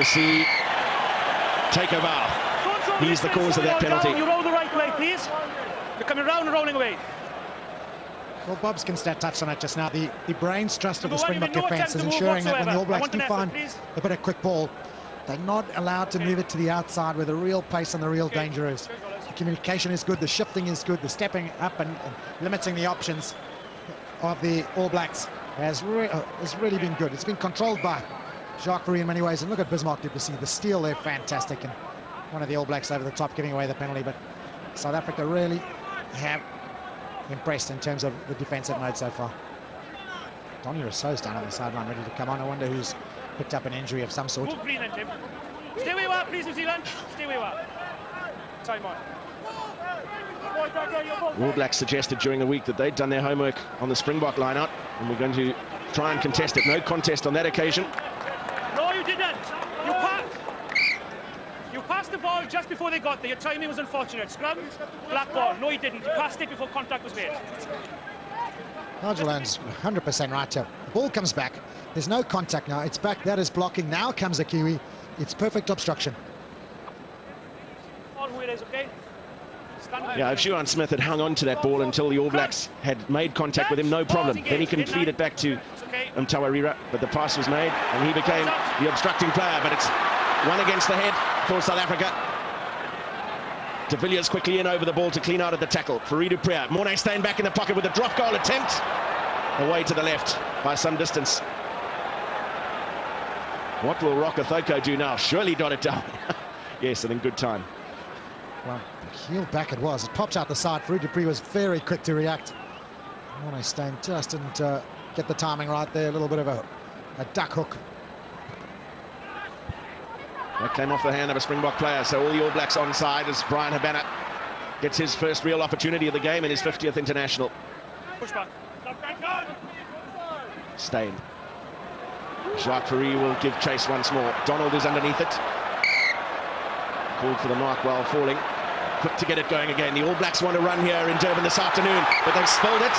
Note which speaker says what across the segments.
Speaker 1: see take a bow. He's the cause of that penalty.
Speaker 2: You roll the right way, please. You're coming round and rolling away.
Speaker 3: Well, Bob Skinstad touched on it just now. The brains trust of the Springbok defence is ensuring that when the All Blacks do find a bit of quick ball, they're not allowed to move it to the outside where the real pace and the real danger is. The communication is good, the shifting is good, the stepping up and limiting the options of the All Blacks has really been good. It's been controlled by Jacques Fourie in many ways. And look at Bismarck du Plessis, the steal there, fantastic. And one of the All Blacks over the top giving away the penalty. But South Africa really have impressed in terms of the defensive mode so far. Donny Rousseau's down on the sideline ready to come on. I wonder who's picked up an injury of some sort.
Speaker 2: Move green then, Tim. Stay where you are, please, New Zealand. Stay where you are. Time on.
Speaker 1: All Blacks suggested during the week that they'd done their homework on the Springbok line-out, and we're going to try and contest it. No contest on that occasion.
Speaker 2: No, you didn't. You passed the ball just before they got there. Your timing was unfortunate. Scrum, black ball. No, you didn't. You passed it before contact was made.
Speaker 3: Nigel Lane's 100% right here. The ball comes back. There's no contact now. It's back. That is blocking. Now comes a Kiwi. It's perfect obstruction.
Speaker 2: All who it is, okay?
Speaker 1: Yeah, if Ruan Smith had hung on to that ball until the All Blacks had made contact with him, no problem. Then he can feed it back to Mtawarira. But the pass was made, and he became the obstructing player. But it's one against the head for South Africa. De Villiers quickly in over the ball to clean out of the tackle. Fourie du Preez. Morne Steyn back in the pocket with a drop goal attempt. Away to the left by some distance. What will Rokothoko do now? Surely dot it down. Yes, and in good time.
Speaker 3: Well, heel back it was. It popped out the side. Fourie du Preez was very quick to react. Morne Steyn just didn't get the timing right there. A little bit of a duck hook.
Speaker 1: That came off the hand of a Springbok player, so all the All Blacks onside as Bryan Habana gets his first real opportunity of the game in his 50th international. Steyn. Jacques Fourie will give chase once more. Donald is underneath it. Called for the mark while falling. Quick to get it going again. The All Blacks want to run here in Durban this afternoon, but they've spilled it.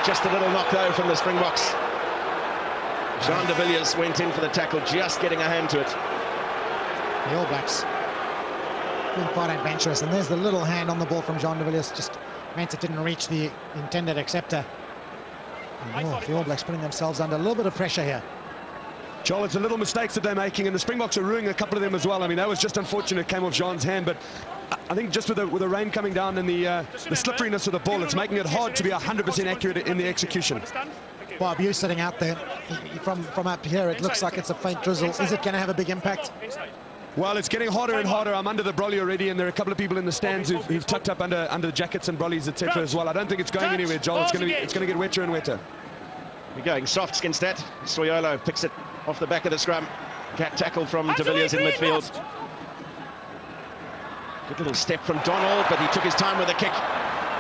Speaker 1: Just a little knock though from the Springboks. Jean de Villiers went in for the tackle, just getting a hand to it.
Speaker 3: The All Blacks been quite adventurous, and there's the little hand on the ball from Jean de Villiers, just meant it didn't reach the intended acceptor. And, the All Blacks putting themselves under a little bit of pressure here.
Speaker 4: Joel, it's the little mistakes that they're making, and the Springboks are ruining a couple of them as well. I mean, that was just unfortunate, it came off Jean's hand, but I think just with the rain coming down and the slipperiness of the ball, it's making it hard to be 100% accurate in the execution.
Speaker 3: Bob, you sitting out there, from up here, it looks like it's a faint drizzle. Is it going to have a big impact?
Speaker 4: Well, it's getting harder and harder. I'm under the brolly already, and there are a couple of people in the stands who've tucked up under the jackets and brollies, etc. as well. I don't think it's going anywhere, Joel. It's going to get wetter and wetter.
Speaker 1: We're going soft, Skinstad. Soyolo picks it off the back of the scrum. Cat tackle from de Villiers in midfield. Good little step from Donald, but he took his time with the kick.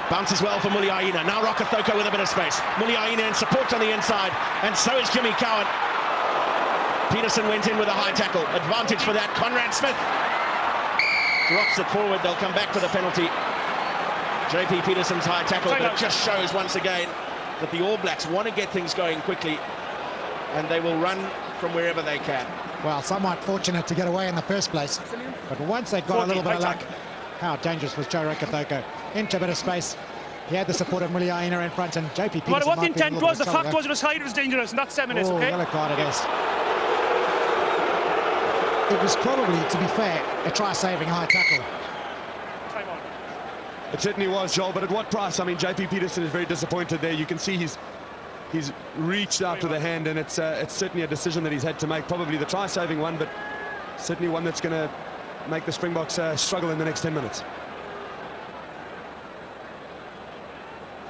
Speaker 1: Bounces well for Muliaina. Now Rokothoko with a bit of space. Muliaina in support on the inside, and so is Jimmy Cowan. Peterson went in with a high tackle. Advantage for that. Conrad Smith drops it forward. They'll come back for the penalty. JP Peterson's high tackle, but it just shows once again that the All Blacks want to get things going quickly, and they will run from wherever they can.
Speaker 3: Well, somewhat fortunate to get away in the first place, but once they got a little bit of luck, how dangerous was Joe Rokothoko? Into a bit of space. He had the support of Muliaina in front, and JP Peterson.
Speaker 2: What the intent was, the fact was it was high, it was dangerous, and that's 7 minutes, okay?
Speaker 3: Yellow card it is. It was probably, to be fair, a try-saving high tackle.
Speaker 4: It certainly was, Joel, but at what price? I mean, JP Peterson is very disappointed there. You can see he's reached out to the hand, and it's certainly a decision that he's had to make. Probably the try-saving one, but certainly one that's going to make the Springboks struggle in the next 10 minutes.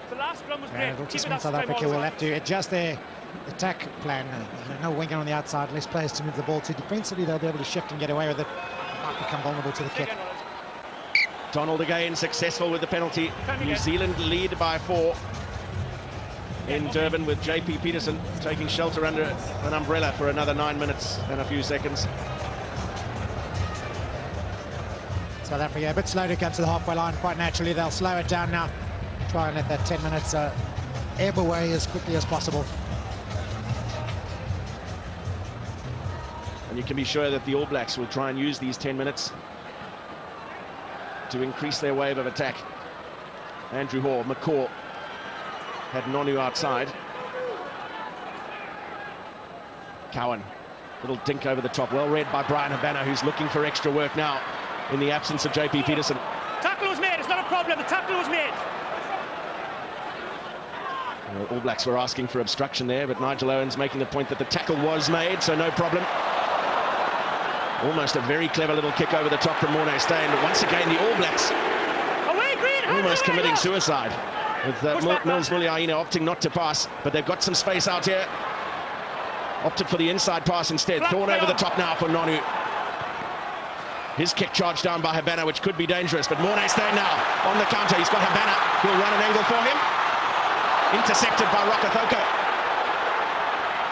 Speaker 2: The last scrum was great.
Speaker 3: South Africa will have to adjust their attack plan. No winger on the outside, less players to move the ball to. Defensively, they'll be able to shift and get away with it. Might become vulnerable to the kick.
Speaker 1: Donald again successful with the penalty. New Zealand lead by 4 in Durban, with JP Peterson taking shelter under an umbrella for another 9 minutes and a few seconds.
Speaker 3: South Africa a bit slow to get to the halfway line. Quite naturally, they'll slow it down now. Try and let that 10 minutes ebb away as quickly as possible.
Speaker 1: And you can be sure that the All Blacks will try and use these 10 minutes to increase their wave of attack. Andrew Hall, McCaw had Nonu outside. Cowan, little dink over the top, well read by Brian Habana, who's looking for extra work now in the absence of JP Peterson.
Speaker 2: Tackle was made, it's not a problem, the tackle was made.
Speaker 1: Well, All Blacks were asking for obstruction there, but Nigel Owens making the point that the tackle was made, so no problem. Almost a very clever little kick over the top from Morne Steyn, but once again the All Blacks almost committing suicide, with Mills Muliaina opting not to pass, but they've got some space out here. Opted for the inside pass instead. Thorn over the top now for Nonu. His kick charged down by Habana, which could be dangerous, but Morne Steyn now on the counter. He's got Habana, who'll run an angle for him. Intercepted by Rokathoko.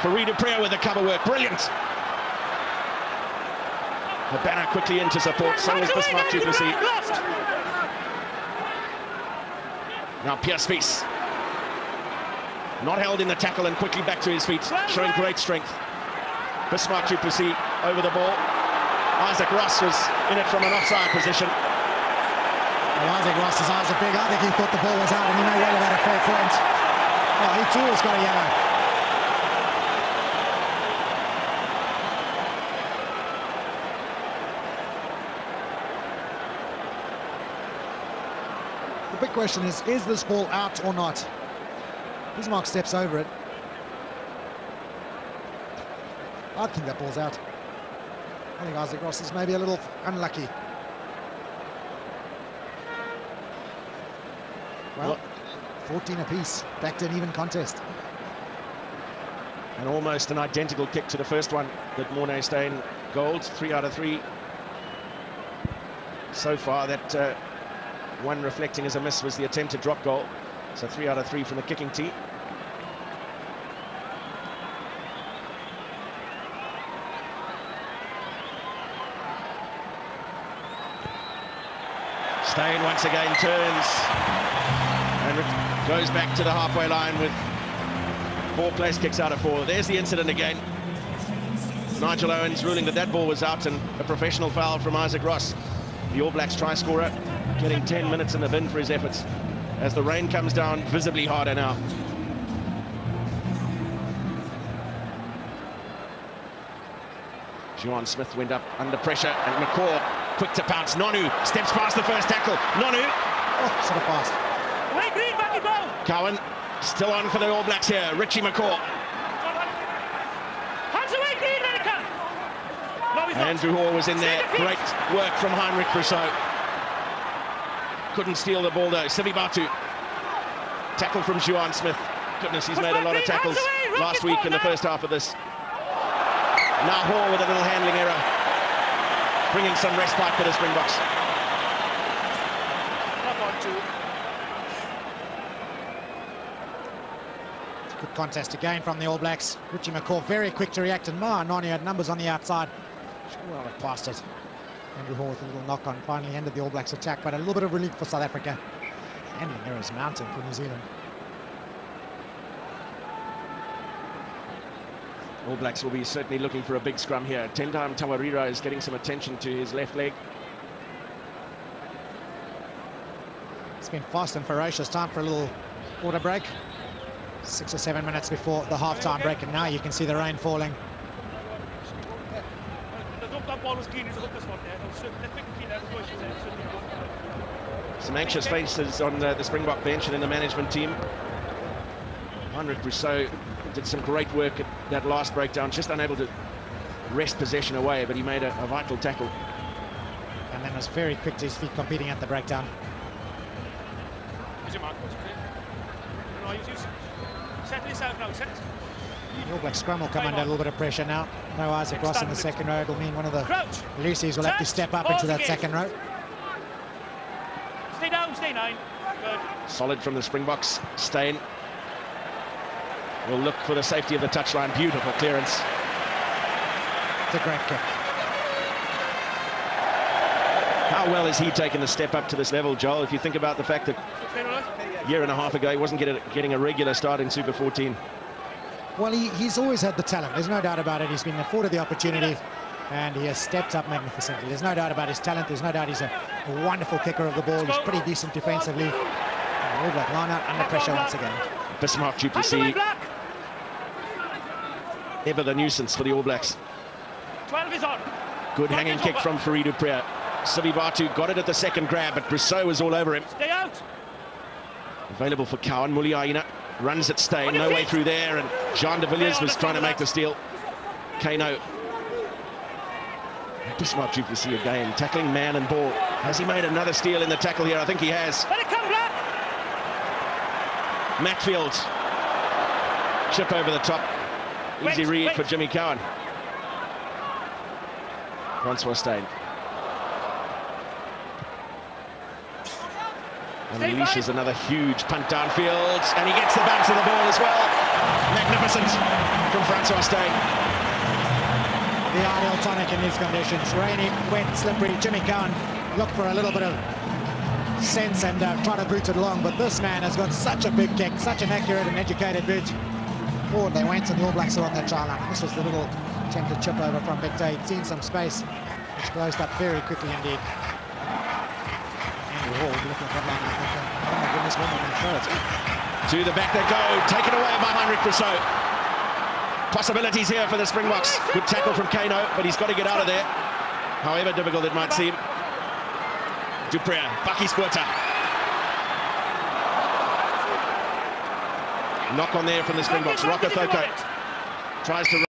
Speaker 1: Farid Priya with the cover work, brilliant. Habana quickly into support, so is Bismarck Du Plessis. Now Pierre Spies. Not held in the tackle and quickly back to his feet, showing great strength. Bismarck Du Plessis over the ball. Isaac Ross was in it from an offside position.
Speaker 3: Well, Isaac Ross's eyes are big. I think he thought the ball was out and he may well have had a fair point. Oh, he too has got a yellow. The big question is this ball out or not? Bismarck steps over it. I think that ball's out. I think Isaac Ross is maybe a little unlucky. Well, 14 apiece, back to an even contest.
Speaker 1: And almost an identical kick to the first one that Morne Steyn goaled, 3 out of 3. So far, that one reflecting as a miss was the attempted drop goal. So 3 out of 3 from the kicking tee. Steyn once again turns and goes back to the halfway line with 4 place kicks out of 4. There's the incident again. Nigel Owens ruling that that ball was out and a professional foul from Isaac Ross. The All Blacks try scorer getting 10 minutes in the bin for his efforts as the rain comes down visibly harder now. Juan Smith went up under pressure and McCaw quick to pounce. Nonu steps past the first tackle. Nonu.
Speaker 3: Oh, sort of fast.
Speaker 2: Away green, back you go.
Speaker 1: Cowan still on for the All Blacks here. Richie McCaw.
Speaker 2: Hands away green, let it come. No, he's not.
Speaker 1: Andrew Hall was in there. Great work from Heinrich Brousseau. Couldn't steal the ball though. Sivi Batu. Tackle from Juan Smith. Goodness, he's made a lot of tackles last week in the first half of this. Now Hall with a little handling error, bringing some respite for the Springboks.
Speaker 3: Good contest again from the All Blacks. Richie McCaw very quick to react, and Noni had numbers on the outside. Well, it passed it. Andrew Hall with a little knock on finally ended the All Blacks attack, but a little bit of relief for South Africa. Handling errors mounting for New Zealand.
Speaker 1: All Blacks will be certainly looking for a big scrum here. Tendam Tawarira is getting some attention to his left leg.
Speaker 3: It's been fast and ferocious. Time for a little water break. 6 or 7 minutes before the half-time break, and now you can see the rain falling.
Speaker 1: Some anxious faces on the Springbok bench and in the management team. Heinrich Brousseau did some great work at that last breakdown, just unable to wrest possession away, but he made a vital tackle.
Speaker 3: And then was very quick to his feet competing at the breakdown. The All Black scrum will come under a little bit of pressure now. No Isaac Ross in the second row. It'll mean one of the Lucies will have to step up into that second row.
Speaker 2: Stay down, stay 9. Good.
Speaker 1: Solid from the Springboks. Steyn will look for the safety of the touchline. Beautiful clearance.
Speaker 3: It's a great kick.
Speaker 1: How well has he taken the step up to this level, Joel? If you think about the fact that a year and a half ago he wasn't getting a regular start in Super 14.
Speaker 3: Well, he's always had the talent. There's no doubt about it. He's been afforded the opportunity. And he has stepped up magnificently. There's no doubt about his talent. There's no doubt he's a wonderful kicker of the ball. He's pretty decent defensively. And All Black line out under pressure once again.
Speaker 1: Bismarck Du Plessis, ever the nuisance for the All Blacks.
Speaker 2: 12 is on.
Speaker 1: Good hanging kick from Fourie du Preez. Sivivatu got it at the second grab, but Brousseau was all over him.
Speaker 2: Stay out.
Speaker 1: Available for Cowan. Muliaina runs at Steyn, no way through there, and Jean de Villiers was trying to make the steal. Kano. Bismarck Du Plessis again, tackling man and ball. Has he made another steal in the tackle here? I think he has.
Speaker 2: Let it come back.
Speaker 1: Macfield. Chip over the top. Easy read for Jimmy Cowan. Francois Steyn. Unleashes another huge punt downfield, and he gets the bounce of the ball as well. Magnificent from Francois Steyn.
Speaker 3: The ideal tonic in these conditions. Rainy, wet, slippery. Jimmy Cowan looked for a little bit of sense and try to boot it along, but this man has got such a big kick, such an accurate and educated boot. Forward they went, and the All Blacks are on their try line. This was the little attempted chip over from Big Day. He'd seen some space, which closed up very quickly indeed. Andrew Hall looking at that line, I think, oh my goodness, when they're going to throw it.
Speaker 1: To the back they go, taken away by Heinrich Brousseau. Possibilities here for the Springboks. Good tackle from Kano, but he's got to get out of there, however difficult it might seem. Du Preez, Bucky Spuerta. Knock on there from the Springboks. Rocker Thoko tries to